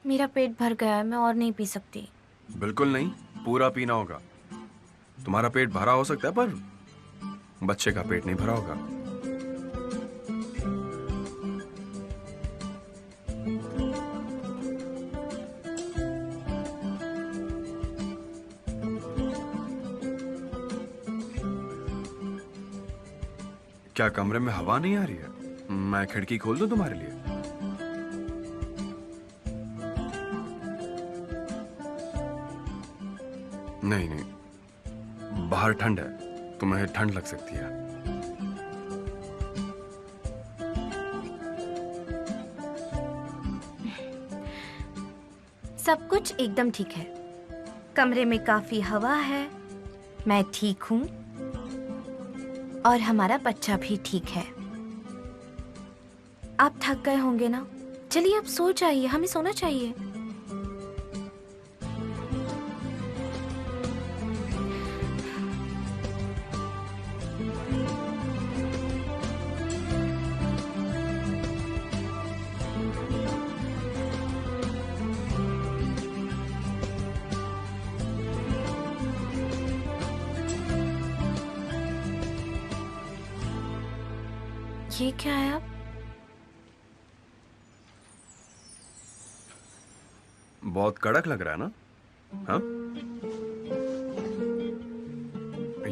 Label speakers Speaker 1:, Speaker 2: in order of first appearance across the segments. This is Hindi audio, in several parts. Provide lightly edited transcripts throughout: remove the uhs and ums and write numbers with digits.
Speaker 1: मेरा पेट भर गया है, मैं और नहीं पी सकती।
Speaker 2: बिल्कुल नहीं, पूरा पीना होगा। तुम्हारा पेट भरा हो सकता है पर बच्चे का पेट नहीं भरा होगा। क्या कमरे में हवा नहीं आ रही है? मैं खिड़की खोल दूं तुम्हारे लिए? नहीं नहीं, बाहर ठंड है, तुम्हें ठंड लग सकती है।
Speaker 1: सब कुछ एकदम ठीक है, कमरे में काफी हवा है, मैं ठीक हूँ और हमारा बच्चा भी ठीक है। आप थक गए होंगे ना, चलिए अब सो जाइए, हमें सोना चाहिए। ये क्या है आप?
Speaker 2: बहुत कड़क लग रहा है ना? हाँ?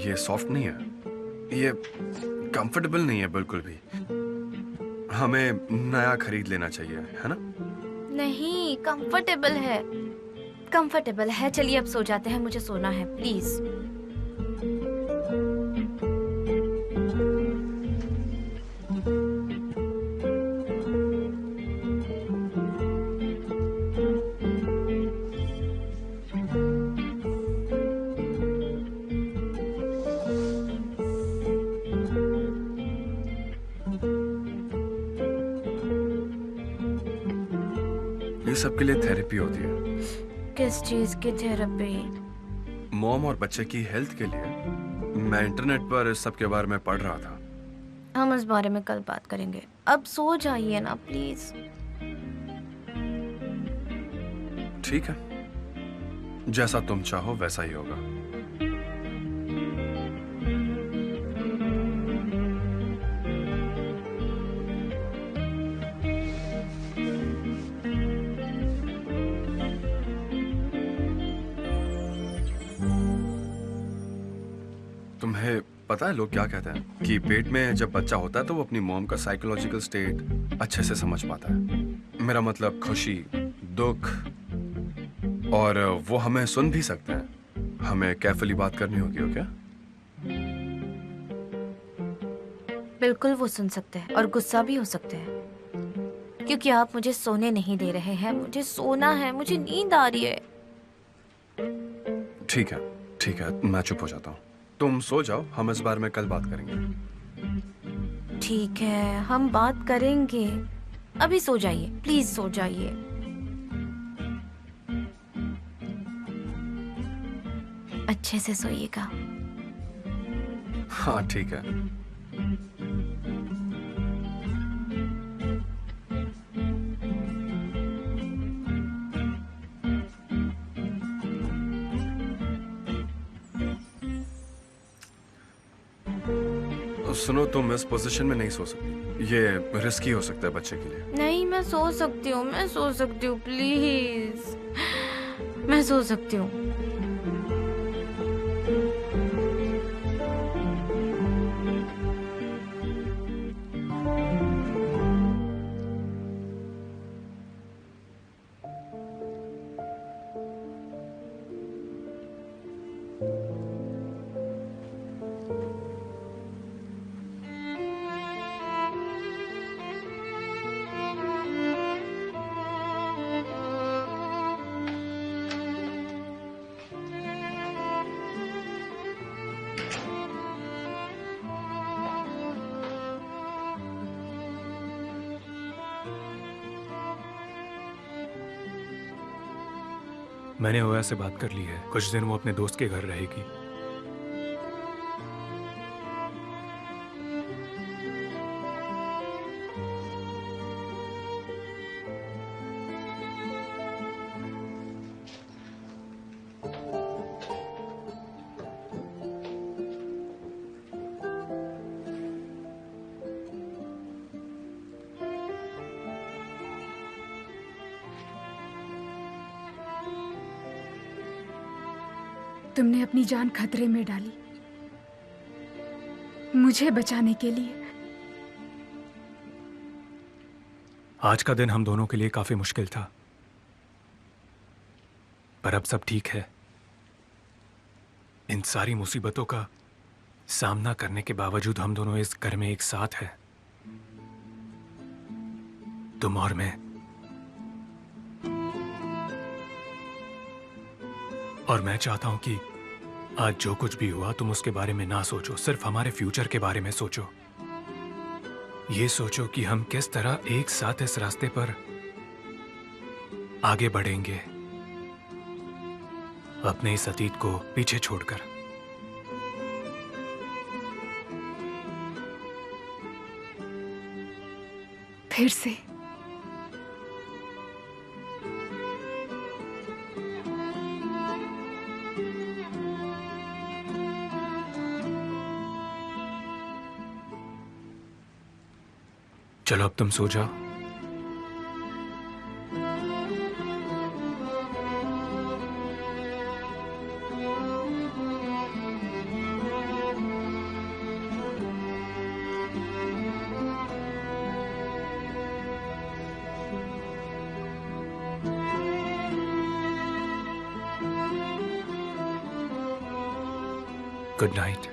Speaker 2: ये सॉफ्ट नहीं है, ये कंफर्टेबल नहीं है बिल्कुल भी। हमें नया खरीद लेना चाहिए, है ना?
Speaker 1: नहीं, कंफर्टेबल है, कंफर्टेबल है। चलिए अब सो जाते हैं, मुझे सोना है, प्लीज।
Speaker 2: ये सबके लिए थेरेपी होती है।
Speaker 1: किस चीज की थेरेपी?
Speaker 2: मॉम और बच्चे की हेल्थ के लिए। मैं इंटरनेट पर इस सब के बारे में पढ़ रहा था।
Speaker 1: हम इस बारे में कल बात करेंगे, अब सो जाइए ना प्लीज।
Speaker 2: ठीक है, जैसा तुम चाहो वैसा ही होगा। तुम्हें पता है लोग क्या कहते हैं कि पेट में जब बच्चा होता है तो वो अपनी मॉम का साइकोलॉजिकल स्टेट अच्छे से समझ पाता है। मेरा मतलब खुशी, दुख, और वो हमें सुन भी सकते हैं। हमें केयरफुली बात करनी होगी, हो क्या?
Speaker 1: बिल्कुल वो सुन सकते हैं और गुस्सा भी हो सकते हैं, क्योंकि आप मुझे सोने नहीं दे रहे हैं। मुझे सोना है, मुझे नींद आ रही है।
Speaker 2: ठीक है, ठीक है, मैं चुप हो जाता हूँ। तुम सो जाओ, हम इस बारे में कल बात करेंगे।
Speaker 1: ठीक है, हम बात करेंगे। अभी सो जाइए, प्लीज सो जाइए। अच्छे से सोइएगा।
Speaker 2: हाँ ठीक है। सुनो, तुम इस पोजीशन में नहीं सो सकती। ये रिस्की हो सकता है बच्चे के लिए।
Speaker 1: नहीं, मैं सो सकती हूँ, मैं सो सकती हूँ, प्लीज। मैं सो सकती हूँ।
Speaker 3: मैंने ओया से बात कर ली है, कुछ दिन वो अपने दोस्त के घर रहेगी।
Speaker 4: तुमने अपनी जान खतरे में डाली मुझे बचाने के लिए।
Speaker 3: आज का दिन हम दोनों के लिए काफी मुश्किल था, पर अब सब ठीक है। इन सारी मुसीबतों का सामना करने के बावजूद हम दोनों इस घर में एक साथ हैं, तुम और मैं। और मैं चाहता हूं कि आज जो कुछ भी हुआ तुम उसके बारे में ना सोचो, सिर्फ हमारे फ्यूचर के बारे में सोचो। ये सोचो कि हम किस तरह एक साथ इस रास्ते पर आगे बढ़ेंगे, अपने इस अतीत को पीछे छोड़कर।
Speaker 4: फिर से
Speaker 3: चलो अब तुम सो जाओ। Good night.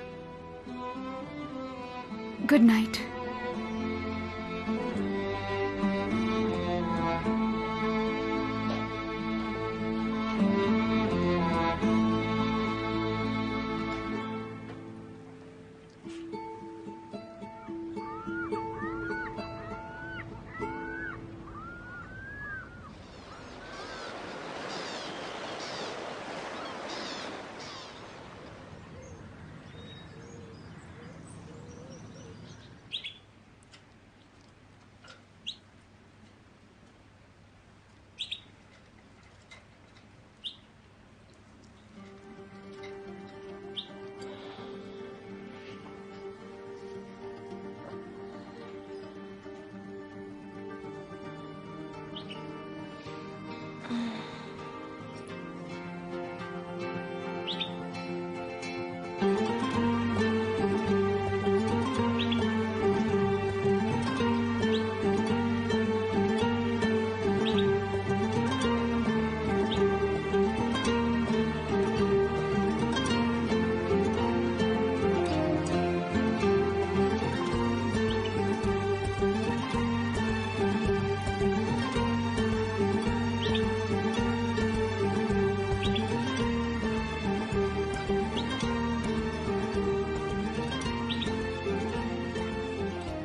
Speaker 4: Good night.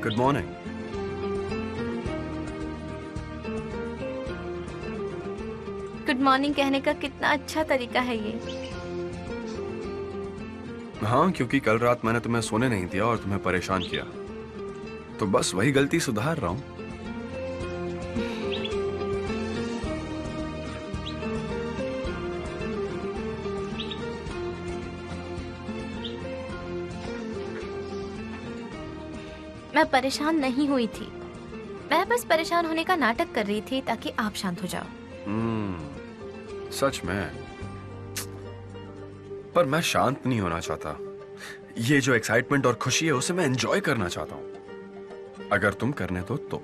Speaker 2: Good morning.
Speaker 1: Good morning कहने का कितना अच्छा तरीका है ये।
Speaker 2: हाँ, क्योंकि कल रात मैंने तुम्हें सोने नहीं दिया और तुम्हें परेशान किया, तो बस वही गलती सुधार रहा हूँ।
Speaker 1: मैं परेशान नहीं हुई थी। मैं बस परेशान होने का नाटक कर रही थी ताकि आप शांत हो जाओ।
Speaker 2: सच में, पर मैं शांत नहीं होना चाहता। ये जो एक्साइटमेंट और खुशी है उसे मैं एंजॉय करना चाहता हूं। अगर तुम करने दो तो।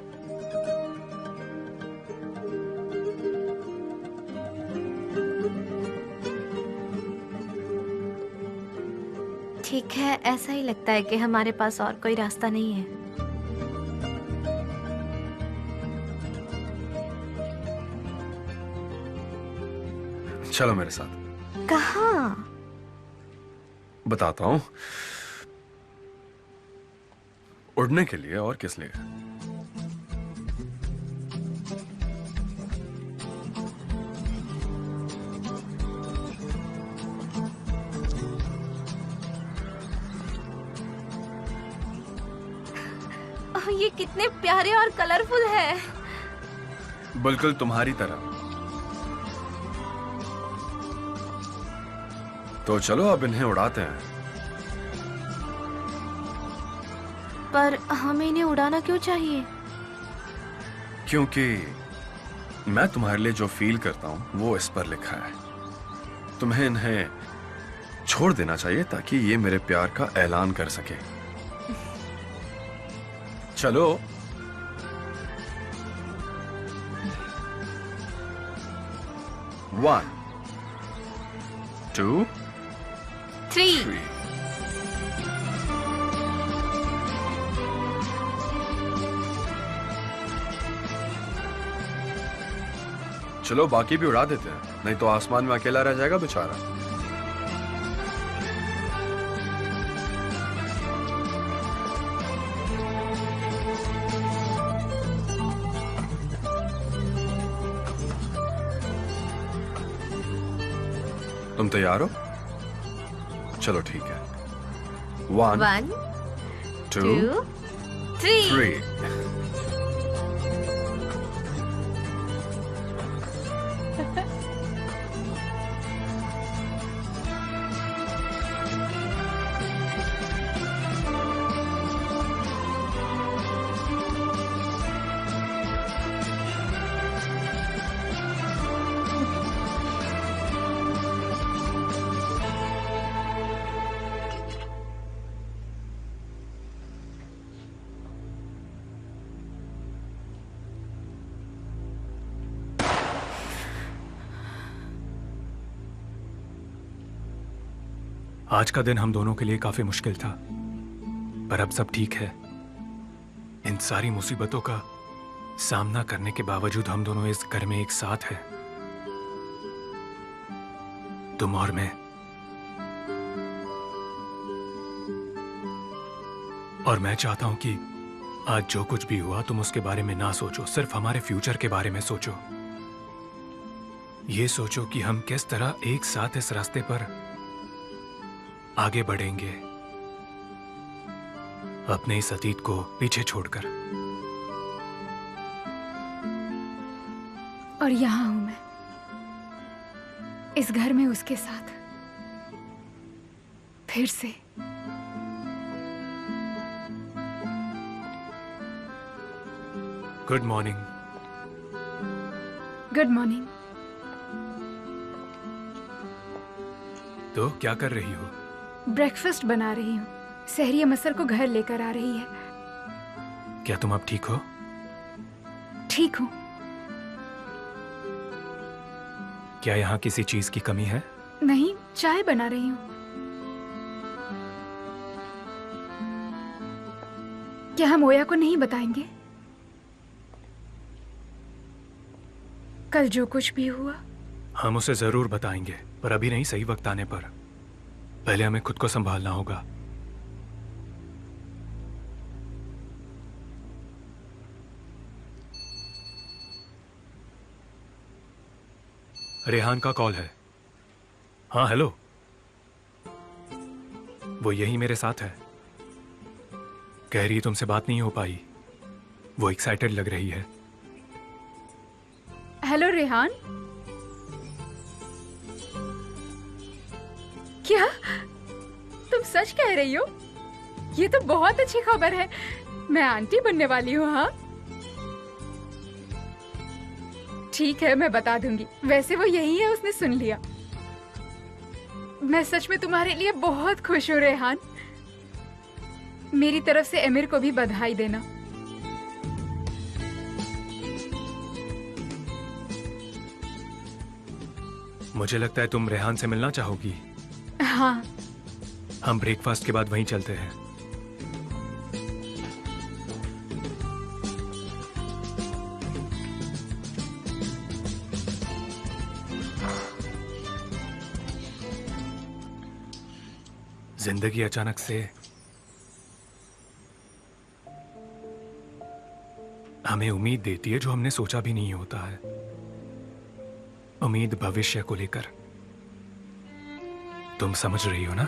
Speaker 1: ठीक है, ऐसा ही लगता है कि हमारे पास और कोई रास्ता नहीं है।
Speaker 2: चलो मेरे साथ।
Speaker 1: कहाँ?
Speaker 2: बताता हूं। उड़ने के लिए, और किस लिए?
Speaker 1: ओह, ये कितने प्यारे और कलरफुल है।
Speaker 2: बिल्कुल तुम्हारी तरह। तो चलो अब इन्हें उड़ाते हैं।
Speaker 1: पर हमें इन्हें उड़ाना क्यों चाहिए?
Speaker 2: क्योंकि मैं तुम्हारे लिए जो फील करता हूं वो इस पर लिखा है। तुम्हें इन्हें छोड़ देना चाहिए ताकि ये मेरे प्यार का ऐलान कर सके। चलो। One, two,
Speaker 1: 3।
Speaker 2: थ्री। चलो बाकी भी उड़ा देते हैं, नहीं तो आसमान में अकेला रह जाएगा बेचारा। तुम तैयार हो? चलो ठीक है। 1,
Speaker 1: 1,
Speaker 2: 2,
Speaker 1: 2, 3।
Speaker 2: 3।
Speaker 3: आज का दिन हम दोनों के लिए काफी मुश्किल था, पर अब सब ठीक है। इन सारी मुसीबतों का सामना करने के बावजूद हम दोनों इस घर में एक साथ हैं, तुम और मैं। और मैं चाहता हूं कि आज जो कुछ भी हुआ तुम उसके बारे में ना सोचो, सिर्फ हमारे फ्यूचर के बारे में सोचो। ये सोचो कि हम किस तरह एक साथ इस रास्ते पर आगे बढ़ेंगे, अपने इस अतीत को पीछे छोड़कर।
Speaker 4: और यहाँ हूं मैं, इस घर में उसके साथ, फिर से।
Speaker 3: Good morning.
Speaker 4: Good morning.
Speaker 3: तो क्या कर रही हो?
Speaker 4: ब्रेकफास्ट बना रही हूँ। सहरिया मसर को घर लेकर आ रही है।
Speaker 3: क्या तुम अब ठीक हो?
Speaker 4: ठीक हूँ।
Speaker 3: क्या यहाँ किसी चीज की कमी है?
Speaker 4: नहीं, चाय बना रही हूँ। क्या हम ओया को नहीं बताएंगे कल जो कुछ भी हुआ?
Speaker 3: हम उसे जरूर बताएंगे, पर अभी नहीं, सही वक्त आने पर। पहले हमें खुद को संभालना होगा। रेहान का कॉल है। हाँ हेलो। वो यही मेरे साथ है। कह रही तुमसे बात नहीं हो पाई। वो एक्साइटेड लग रही है।
Speaker 4: हेलो रेहान। क्या तुम सच कह रही हो? ये तो बहुत अच्छी खबर है। मैं आंटी बनने वाली हूँ। हाँ ठीक है, मैं बता दूंगी। वैसे वो यही है, उसने सुन लिया। मैं सच में तुम्हारे लिए बहुत खुश हूँ रेहान। मेरी तरफ से एमिर को भी बधाई देना।
Speaker 3: मुझे लगता है तुम रेहान से मिलना चाहोगी।
Speaker 4: हाँ
Speaker 3: हम ब्रेकफास्ट के बाद वहीं चलते हैं। जिंदगी अचानक से हमें उम्मीद देती है जो हमने सोचा भी नहीं होता है। उम्मीद भविष्य को लेकर। तुम समझ रही हो ना?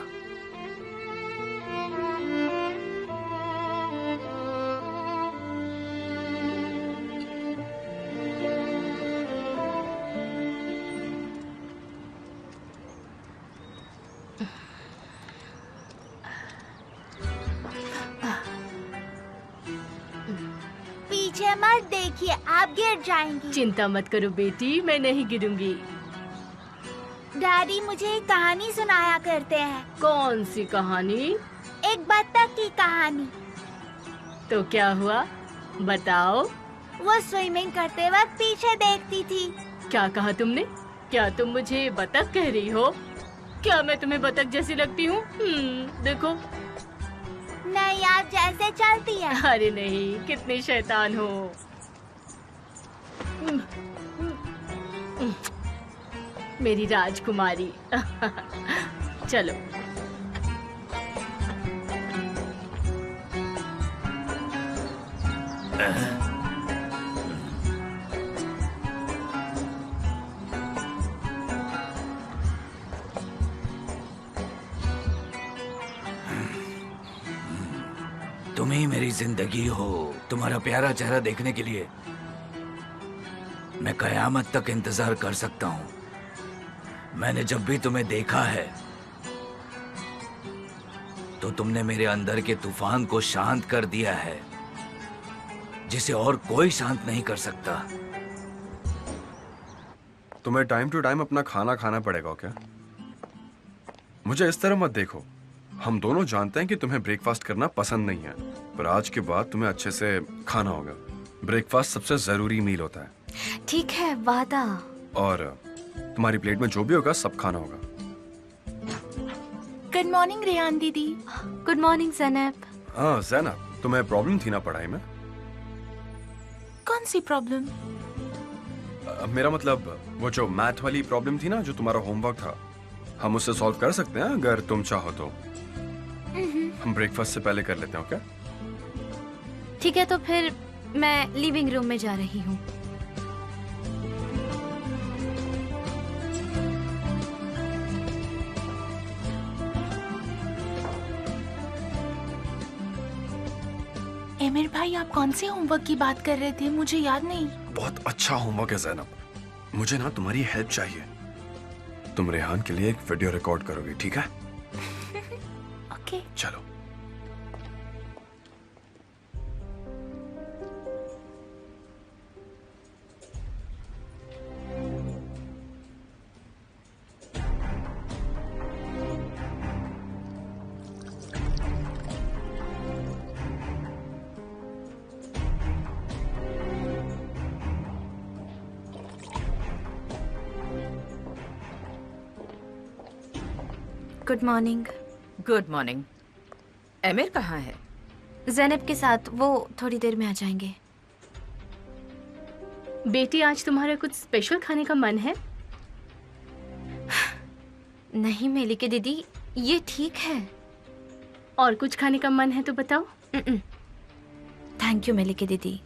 Speaker 1: पीछे मत देखिए, आप गिर जाएंगी।
Speaker 5: चिंता मत करो बेटी, मैं नहीं गिरूंगी।
Speaker 1: डैडी मुझे एक कहानी सुनाया करते हैं।
Speaker 5: कौन सी कहानी?
Speaker 1: एक बत्तख की कहानी।
Speaker 5: तो क्या हुआ, बताओ।
Speaker 1: वो स्विमिंग करते वक्त पीछे देखती थी।
Speaker 5: क्या कहा तुमने? क्या तुम मुझे बतख कह रही हो? क्या मैं तुम्हें बतख जैसी लगती हूँ? देखो।
Speaker 1: नहीं, आप जैसे चलती है।
Speaker 5: अरे नहीं, कितनी शैतान हो। मेरी राजकुमारी। चलो।
Speaker 6: तुम ही मेरी जिंदगी हो। तुम्हारा प्यारा चेहरा देखने के लिए मैं कयामत तक इंतजार कर सकता हूँ। मैंने जब भी तुम्हें देखा है तो तुमने मेरे अंदर के तूफान को शांत कर दिया है, जिसे और कोई शांत नहीं कर सकता।
Speaker 2: तुम्हें टाइम टू टाइम अपना खाना खाना पड़ेगा क्या? मुझे इस तरह मत देखो। हम दोनों जानते हैं कि तुम्हें ब्रेकफास्ट करना पसंद नहीं है, पर आज के बाद तुम्हें अच्छे से खाना होगा। ब्रेकफास्ट सबसे जरूरी मील होता है।
Speaker 1: ठीक है, वादा।
Speaker 2: और तुम्हारी प्लेट में जो भी होगा सब खाना होगा।
Speaker 1: गुड मॉर्निंग रेहान दीदी। Good morning Zainab.
Speaker 2: हाँ ज़ैनब, तुम्हें प्रॉब्लम थी ना पढ़ाई में?
Speaker 1: कौन सी प्रॉब्लम?
Speaker 2: मेरा मतलब वो जो मैथ वाली प्रॉब्लम थी ना, जो तुम्हारा होमवर्क था, हम उससे सॉल्व कर सकते हैं अगर तुम चाहो तो। हम ब्रेकफास्ट से पहले कर लेते हैं, ओके?
Speaker 1: ठीक है, तो फिर मैं लिविंग रूम में जा रही हूँ।
Speaker 7: एमिर भाई, आप कौन से होमवर्क की बात कर रहे थे? मुझे याद नहीं।
Speaker 2: बहुत अच्छा होमवर्क है ज़ैनब। मुझे ना तुम्हारी हेल्प चाहिए। तुम रेहान के लिए एक वीडियो रिकॉर्ड करोगी, ठीक है?
Speaker 7: ओके।
Speaker 2: चलो।
Speaker 1: Good morning.
Speaker 8: Good morning. Emir कहाँ है?
Speaker 1: ज़ैनब के साथ, वो थोड़ी देर में आ जाएंगे।
Speaker 5: बेटी, आज तुम्हारा कुछ स्पेशल खाने का मन है?
Speaker 1: नहीं मेलिके दीदी, ये ठीक है।
Speaker 5: और कुछ खाने का मन है तो बताओ।
Speaker 1: थैंक यू मेलिके दीदी।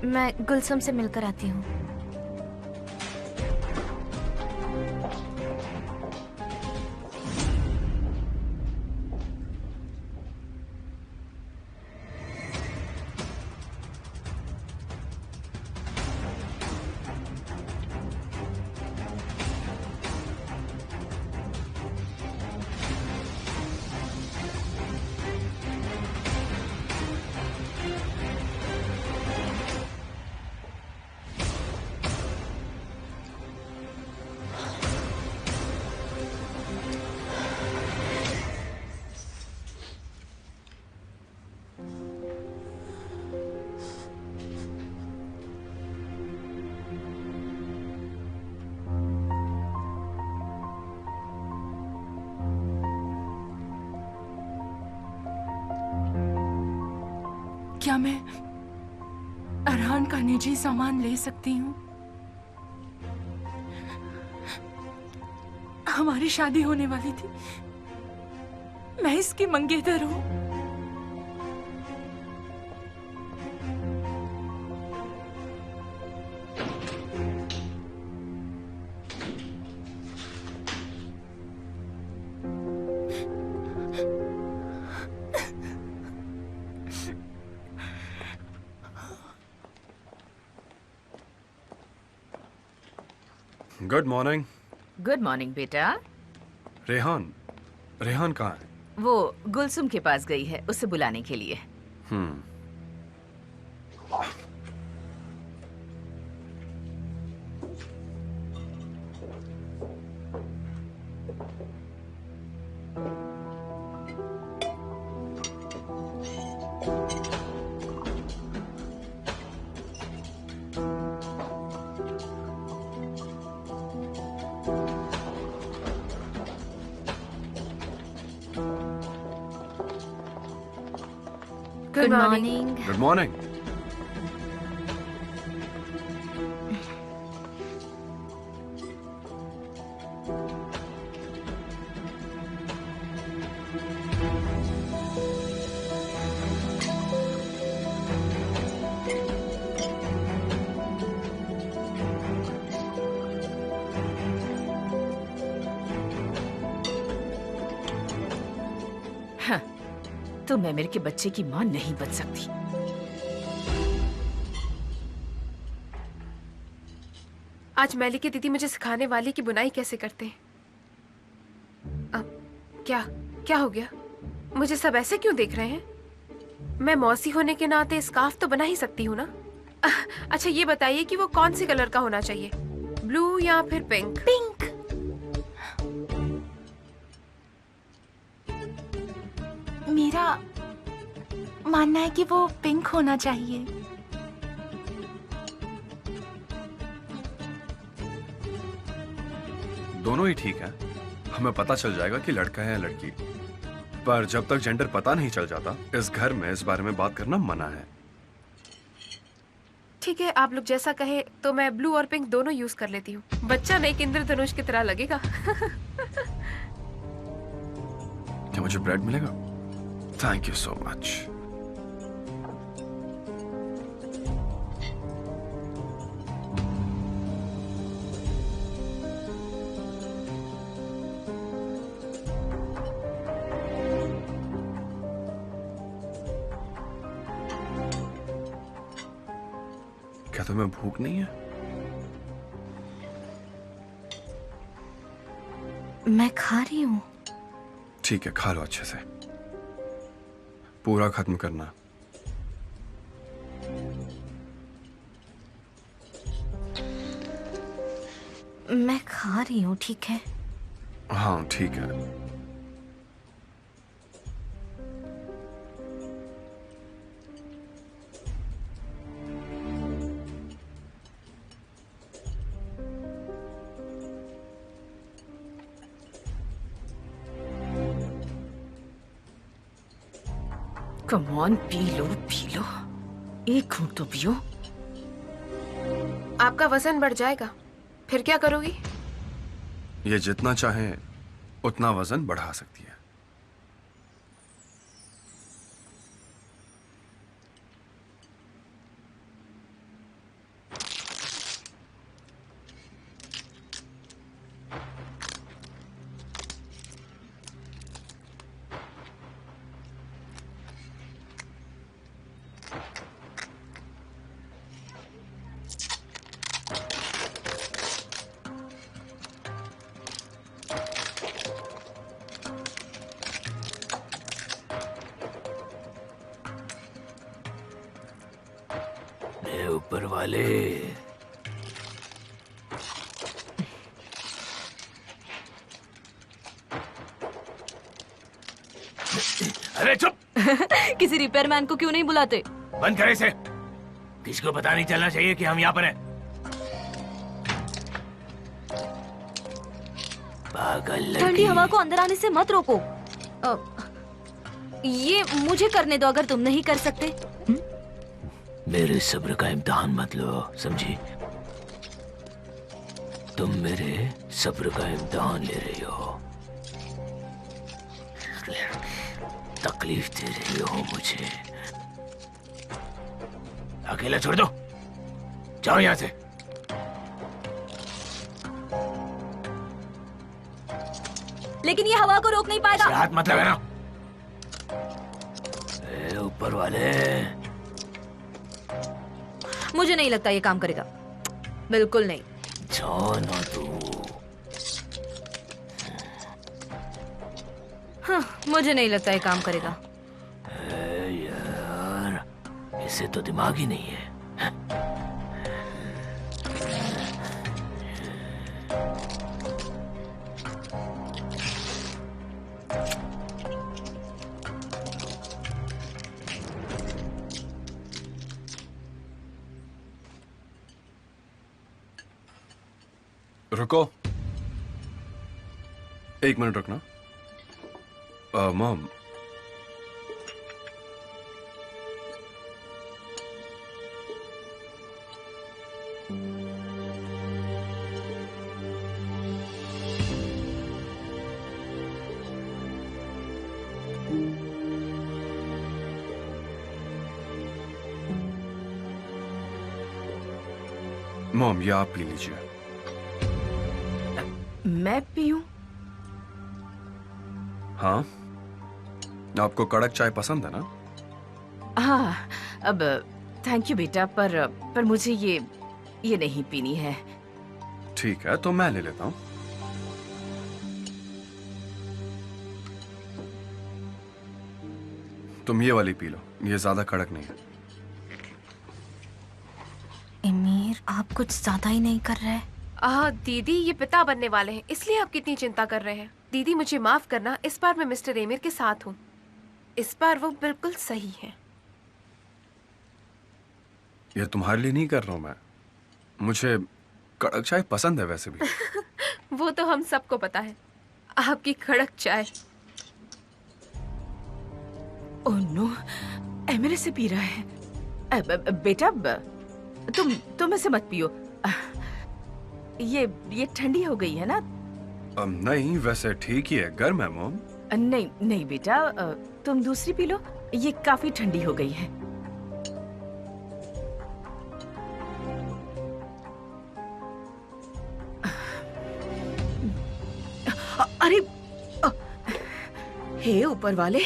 Speaker 1: मैं गुलसुम से मिलकर आती हूँ।
Speaker 7: क्या मैं अरहान का निजी सामान ले सकती हूँ? हमारी शादी होने वाली थी। मैं इसकी मंगेतर हूँ।
Speaker 2: Good morning.
Speaker 8: गुड मॉर्निंग बेटा।
Speaker 2: रेहान, रेहान कहाँ है?
Speaker 8: वो गुलसुम के पास गई है, उसे बुलाने के लिए।
Speaker 1: Good morning.
Speaker 2: Good morning.
Speaker 8: हाँ, तुम एमिर के बच्चे की मां नहीं बन सकती।
Speaker 9: आज मैलिका दीदी मुझे सिखाने वाली कि बुनाई कैसे करते हैं। क्या क्या हो गया? मुझे सब ऐसे क्यों देख रहे हैं? मैं मौसी होने के नाते स्कार्फ तो बना ही सकती हूँ ना। अच्छा ये बताइए कि वो कौन से कलर का होना चाहिए, ब्लू या फिर पिंक?
Speaker 7: पिंक। मेरा मानना है कि वो पिंक होना चाहिए।
Speaker 2: दोनों ही ठीक है, हमें पता चल जाएगा कि लड़का है या लड़की। पर जब तक जेंडर पता नहीं चल जाता, इस घर में इस बारे में बात करना मना है।
Speaker 9: ठीक है, आप लोग जैसा कहे तो मैं ब्लू और पिंक दोनों यूज कर लेती हूँ। बच्चा नहीं, इंद्रधनुष की तरह लगेगा।
Speaker 2: क्या मुझे ब्रेड मिलेगा? Thank you so much. क्या तुम्हें भूख नहीं है?
Speaker 1: मैं खा रही हूँ।
Speaker 2: ठीक है, खा लो अच्छे से, पूरा खत्म करना।
Speaker 1: मैं खा रही हूँ, ठीक है?
Speaker 2: हाँ ठीक है।
Speaker 8: कम ऑन, पी लो पी लो, एक घूंट तो पियो।
Speaker 9: आपका वजन बढ़ जाएगा, फिर क्या करोगी?
Speaker 2: ये जितना चाहे उतना वजन बढ़ा सकती है।
Speaker 6: ऊपर वाले। अरे चुप!
Speaker 1: किसी रिपेयरमैन को क्यों नहीं बुलाते?
Speaker 6: बंद करे इसे। किसी को पता नहीं चलना चाहिए कि हम यहाँ पर हैं। पागल लड़की।
Speaker 1: ठंडी हवा को अंदर आने से मत रोको। ये मुझे करने दो अगर तुम नहीं कर सकते।
Speaker 6: मेरे सब्र का इम्तिहान मत लो, समझी? तुम मेरे सब्र का इम्तिहान ले रही हो, तकलीफ दे रही हो मुझे। अकेला छोड़ दो, जाओ यहाँ से।
Speaker 1: लेकिन ये हवा को रोक नहीं पाएगा।
Speaker 6: हाथ मत लगाना। ए, ऊपर वाले।
Speaker 1: मुझे नहीं लगता ये काम करेगा, बिल्कुल नहीं।
Speaker 6: जाओ ना तू।
Speaker 1: हाँ, मुझे नहीं लगता ये काम करेगा।
Speaker 6: यार, इसे तो दिमाग ही नहीं है।
Speaker 2: रुको, 1 मिनट रुकना। मॉम, मॉम ये आप पी लीजिए।
Speaker 8: मैं पीऊं?
Speaker 2: हाँ, आपको कड़क चाय पसंद है ना?
Speaker 8: हाँ, अब थैंक यू बेटा, पर मुझे ये नहीं पीनी है।
Speaker 2: ठीक है, तो मैं ले लेता हूँ। तुम ये वाली पी लो, ये ज्यादा कड़क नहीं है।
Speaker 1: एमीर, आप कुछ ज्यादा ही नहीं कर रहे?
Speaker 9: दीदी ये पिता बनने वाले हैं, इसलिए आप कितनी चिंता कर रहे हैं। दीदी मुझे माफ करना, इस बार मैं मिस्टर एमिर के साथ हूँ। इस बार वो बिल्कुल सही है।
Speaker 2: ये तुम्हारे लिए नहीं कर रहा हूँ मैं, मुझे कड़क चाय पसंद है वैसे भी।
Speaker 9: वो तो हम सबको पता है, आपकी कड़क चाय।
Speaker 8: ओह नो, एमिर से पी रहा है। बेटा तुम इसे मत पियो। ये ठंडी हो गई है ना?
Speaker 2: नहीं, वैसे ठीक ही है, गर्म है मॉम।
Speaker 8: नहीं नहीं बेटा, तुम दूसरी पी लो, ये काफी ठंडी हो गई है। अरे हे ऊपर वाले।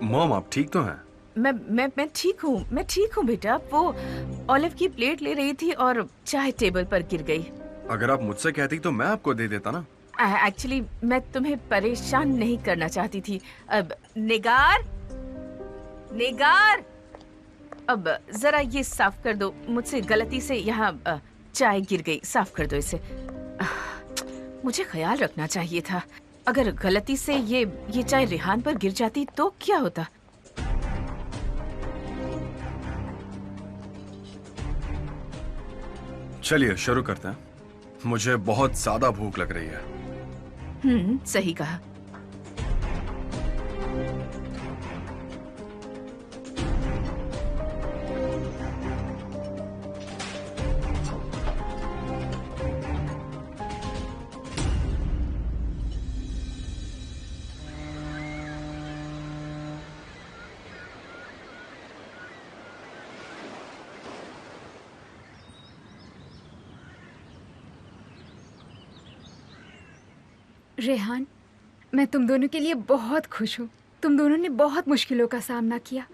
Speaker 2: मॉम आप ठीक तो हैं?
Speaker 8: मैं ठीक हूँ बेटा। वो ऑलिव की प्लेट ले रही थी और चाय टेबल पर गिर गई।
Speaker 2: अगर आप मुझसे कहती तो मैं आपको दे देता ना।
Speaker 8: एक्चुअली मैं तुम्हें परेशान नहीं करना चाहती थी। अब निगार, अब जरा ये साफ कर दो। मुझसे गलती से यहाँ चाय गिर गई, साफ कर दो इसे। मुझे ख्याल रखना चाहिए था। अगर गलती से ये चाय रेहान पर गिर जाती तो क्या होता?
Speaker 2: चलिए शुरू करते हैं, मुझे बहुत ज्यादा भूख लग रही है।
Speaker 8: सही कहा।
Speaker 4: रेहान, मैं तुम दोनों के लिए बहुत खुश हूँ। तुम दोनों ने बहुत मुश्किलों का सामना किया,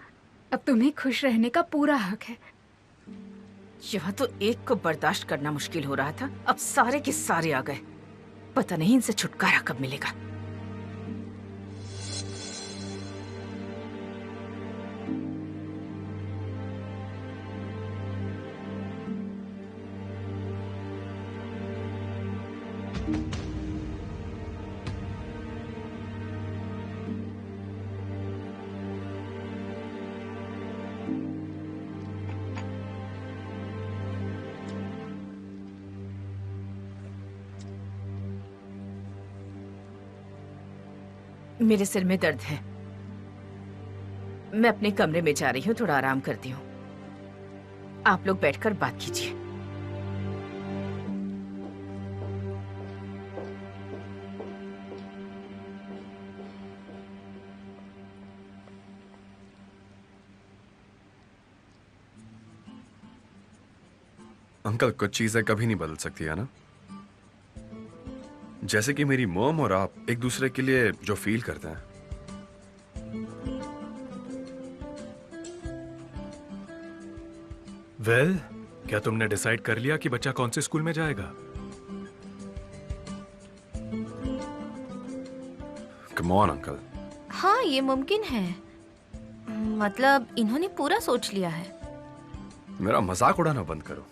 Speaker 4: अब तुम्हें खुश रहने का पूरा हक है।
Speaker 8: यह तो एक को बर्दाश्त करना मुश्किल हो रहा था, अब सारे के सारे आ गए। पता नहीं इनसे छुटकारा कब मिलेगा। मेरे सिर में दर्द है। मैं अपने कमरे में जा रही हूँ, थोड़ा आराम करती हूँ। आप लोग बैठकर बात कीजिए।
Speaker 2: अंकल, कुछ चीजें कभी नहीं बदल सकती है ना। जैसे कि मेरी मॉम और आप एक दूसरे के लिए जो फील करते हैं।
Speaker 3: वेल, क्या तुमने डिसाइड कर लिया कि बच्चा कौन से स्कूल में जाएगा?
Speaker 2: Come on uncle.
Speaker 1: हाँ, ये मुमकिन है। मतलब इन्होंने पूरा सोच लिया है।
Speaker 2: मेरा मजाक उड़ाना बंद करो।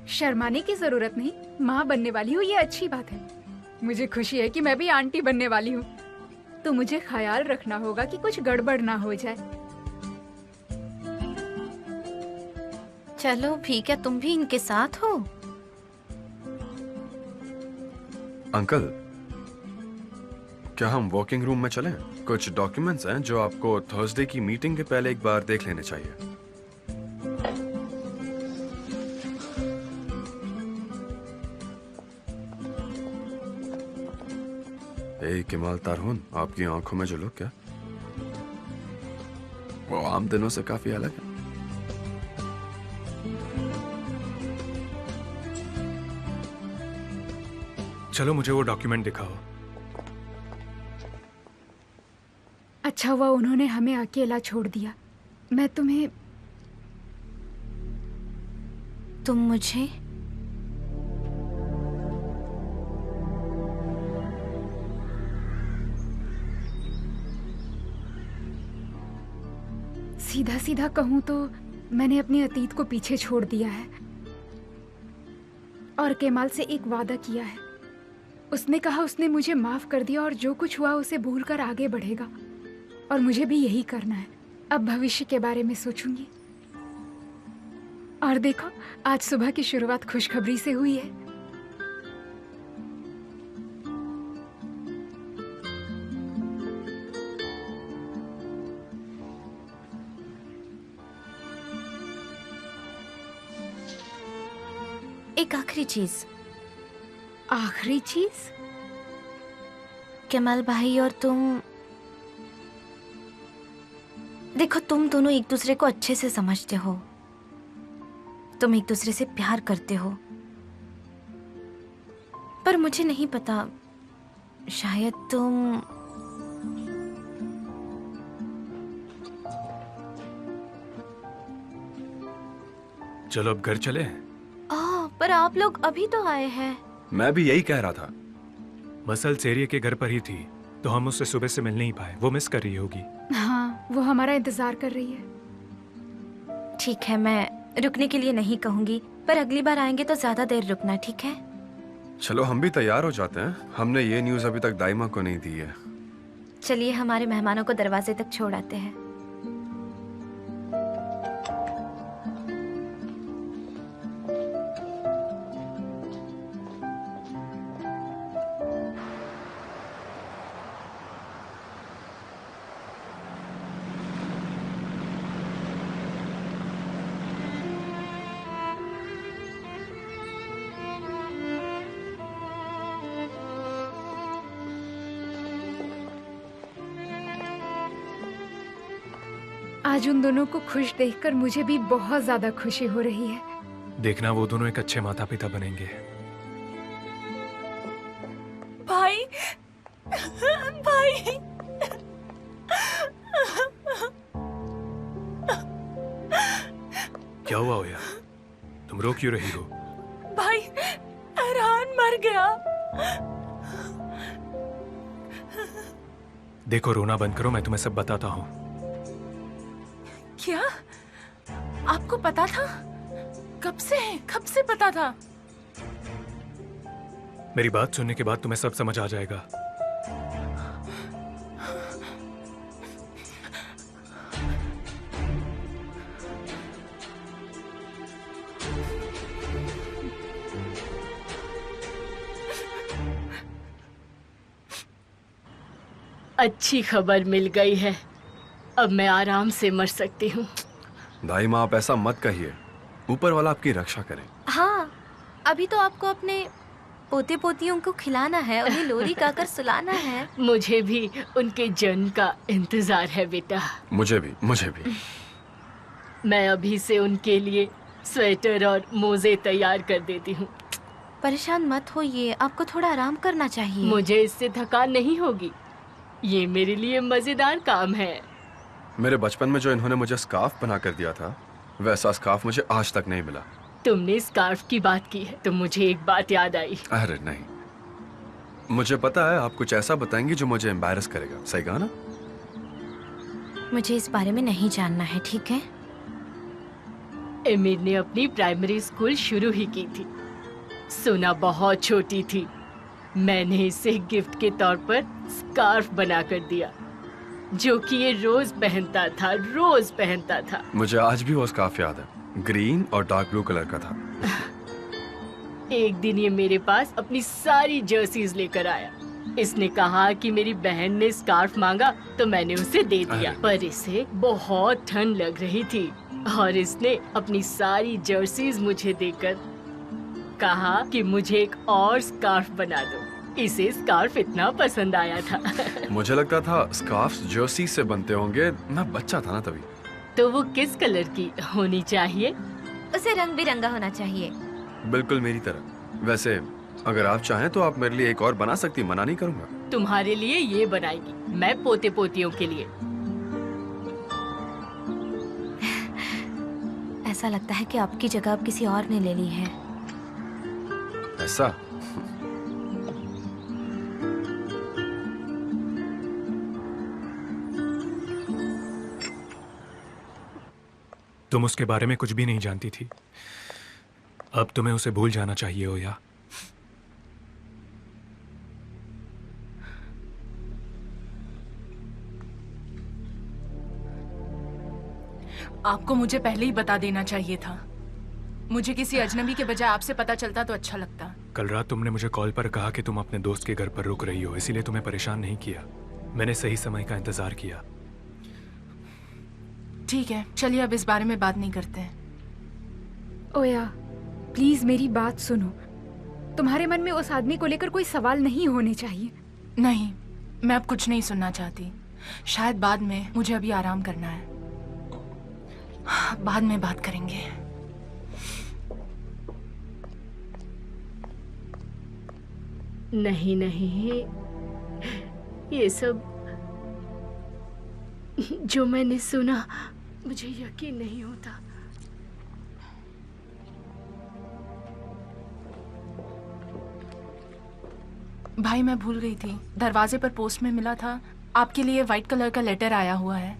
Speaker 4: शर्माने की जरूरत नहीं, माँ बनने वाली हूँ, ये अच्छी बात है। मुझे खुशी है कि मैं भी आंटी बनने वाली हूँ। तो मुझे ख्याल रखना होगा कि कुछ गड़बड़ ना हो जाए।
Speaker 1: चलो ठीक है, तुम भी इनके साथ हो।
Speaker 2: अंकल, क्या हम वर्किंग रूम में चलें? कुछ डॉक्यूमेंट्स हैं जो आपको थर्सडे की मीटिंग के पहले एक बार देख लेने चाहिए। ए कमाल तारहुन, आपकी आंखों में जो लुक क्या, वो आम दिनों से काफी अलग है।
Speaker 3: चलो मुझे वो डॉक्यूमेंट दिखाओ।
Speaker 4: अच्छा हुआ उन्होंने हमें अकेला छोड़ दिया। मैं तुम्हें
Speaker 1: तुम मुझे
Speaker 4: सीधा सीधा कहूँ तो मैंने अपने अतीत को पीछे छोड़ दिया है और केमाल से एक वादा किया है। उसने कहा उसने मुझे माफ कर दिया और जो कुछ हुआ उसे भूलकर आगे बढ़ेगा, और मुझे भी यही करना है। अब भविष्य के बारे में सोचूंगी। और देखो, आज सुबह की शुरुआत खुशखबरी से हुई है।
Speaker 1: एक आखिरी चीज।
Speaker 4: आखिरी चीज?
Speaker 1: कमाल भाई और तुम, देखो तुम दोनों एक दूसरे को अच्छे से समझते हो, तुम एक दूसरे से प्यार करते हो, पर मुझे नहीं पता, शायद तुम
Speaker 3: चलो अब घर चले।
Speaker 1: पर आप लोग अभी तो आए हैं।
Speaker 2: मैं भी यही कह रहा था।
Speaker 3: मसल सेरिया के घर पर ही थी, तो हम उससे सुबह से मिल नहीं पाए। वो मिस कर रही होगी।
Speaker 4: हाँ, वो हमारा इंतजार कर रही है।
Speaker 1: ठीक है, मैं रुकने के लिए नहीं कहूंगी, पर अगली बार आएंगे तो ज्यादा देर रुकना, ठीक है?
Speaker 2: चलो हम भी तैयार हो जाते हैं। हमने ये न्यूज़ अभी तक दाइमा को नहीं दी है।
Speaker 1: चलिए हमारे मेहमानों को दरवाजे तक छोड़ आते हैं।
Speaker 4: आज उन दोनों को खुश देखकर मुझे भी बहुत ज्यादा खुशी हो रही है।
Speaker 3: देखना वो दोनों एक अच्छे माता पिता बनेंगे।
Speaker 7: भाई, भाई,
Speaker 3: क्या हुआ ओया? तुम रो क्यों रही हो?
Speaker 7: भाई, अरहान मर गया।
Speaker 3: देखो रोना बंद करो, मैं तुम्हें सब बताता हूँ।
Speaker 7: क्या? आपको पता था? कब से पता था?
Speaker 3: मेरी बात सुनने के बाद तुम्हें सब समझ आ जाएगा।
Speaker 5: अच्छी खबर मिल गई है। अब मैं आराम से मर सकती हूँ।
Speaker 2: दाई माँ, आप ऐसा मत कहिए। ऊपर वाला आपकी रक्षा करे।
Speaker 1: हाँ, अभी तो आपको अपने पोते पोतियों को खिलाना है, उन्हें लोरी गाकर सुलाना है।
Speaker 5: मुझे भी उनके जन्म का इंतजार है बेटा।
Speaker 2: मुझे भी।
Speaker 5: मैं अभी से उनके लिए स्वेटर और मोजे तैयार कर देती हूँ।
Speaker 1: परेशान मत होइए, आपको थोड़ा आराम करना चाहिए।
Speaker 5: मुझे इससे थकान नहीं होगी। ये मेरे लिए मजेदार काम है।
Speaker 2: मेरे बचपन में जो इन्होंने मुझे स्कार्फ बना कर दिया था, वैसा स्कार्फ मुझे आज तक नहीं मिला।
Speaker 5: तुमने स्कार्फ की बात की है तो मुझे एक बात याद आई।
Speaker 2: अरे नहीं, मुझे पता है आप कुछ ऐसा बताएंगी जो मुझे एम्बैरस करेगा। सही कहा ना?
Speaker 1: मुझे इस बारे में नहीं जानना है, ठीक है?
Speaker 5: एमिर ने अपनी प्राइमरी स्कूल शुरू ही की थी। सोना बहुत छोटी थी। मैंने इसे गिफ्ट के तौर पर स्कार्फ बना कर दिया, जो कि ये रोज पहनता था।
Speaker 2: मुझे आज भी वो स्कार्फ याद है, ग्रीन और डार्क ब्लू कलर का था।
Speaker 5: एक दिन ये मेरे पास अपनी सारी जर्सीज लेकर आया। इसने कहा कि मेरी बहन ने स्कार्फ मांगा तो मैंने उसे दे दिया, पर इसे बहुत ठंड लग रही थी और इसने अपनी सारी जर्सीज मुझे देकर कहा कि मुझे एक और स्कार्फ बना दो। इसे स्कार्फ इतना पसंद आया था।
Speaker 2: मुझे लगता था स्कार्फ जर्सी से बनते होंगे, मैं बच्चा था ना तभी।
Speaker 5: तो वो किस कलर की होनी चाहिए?
Speaker 1: उसे रंग बिरंगा होना चाहिए।
Speaker 2: बिल्कुल मेरी तरह। वैसे अगर आप चाहें तो आप मेरे लिए एक और बना सकती, मना नहीं करूंगा।
Speaker 5: तुम्हारे लिए ये बनाएगी, मैं पोते पोतियों के लिए।
Speaker 1: ऐसा लगता है कि आपकी जगह अब किसी और ने ले ली है।
Speaker 2: ऐसा?
Speaker 3: तुम उसके बारे में कुछ भी नहीं जानती थी। अब तुम्हें उसे भूल जाना चाहिए ओया।
Speaker 7: आपको मुझे पहले ही बता देना चाहिए था। मुझे किसी अजनबी के बजाय आपसे पता चलता तो अच्छा लगता।
Speaker 3: कल रात तुमने मुझे कॉल पर कहा कि तुम अपने दोस्त के घर पर रुक रही हो, इसीलिए तुम्हें परेशान नहीं किया। मैंने सही समय का इंतजार किया।
Speaker 7: ठीक है, चलिए अब इस बारे में बात नहीं करते हैं।
Speaker 4: ओया, प्लीज मेरी बात सुनो। तुम्हारे मन में उस आदमी को लेकर कोई सवाल नहीं होने चाहिए।
Speaker 7: नहीं, मैं अब कुछ नहीं सुनना चाहती। शायद बाद में, मुझे अभी आराम करना है। बाद में बात करेंगे।
Speaker 5: नहीं, ये सब जो मैंने सुना, मुझे यकीन नहीं होता।
Speaker 7: भाई, मैं भूल गई थी। दरवाजे पर पोस्ट में मिला था, आपके लिए व्हाइट कलर का लेटर आया हुआ है।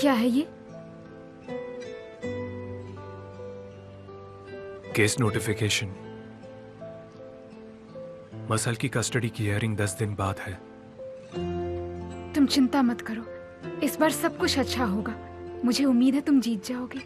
Speaker 4: क्या है ये?
Speaker 3: Case notification. मसल की कस्टडी की हियरिंग 10 दिन बाद है।
Speaker 4: तुम चिंता मत करो, इस बार सब कुछ अच्छा होगा। मुझे उम्मीद है तुम जीत जाओगे।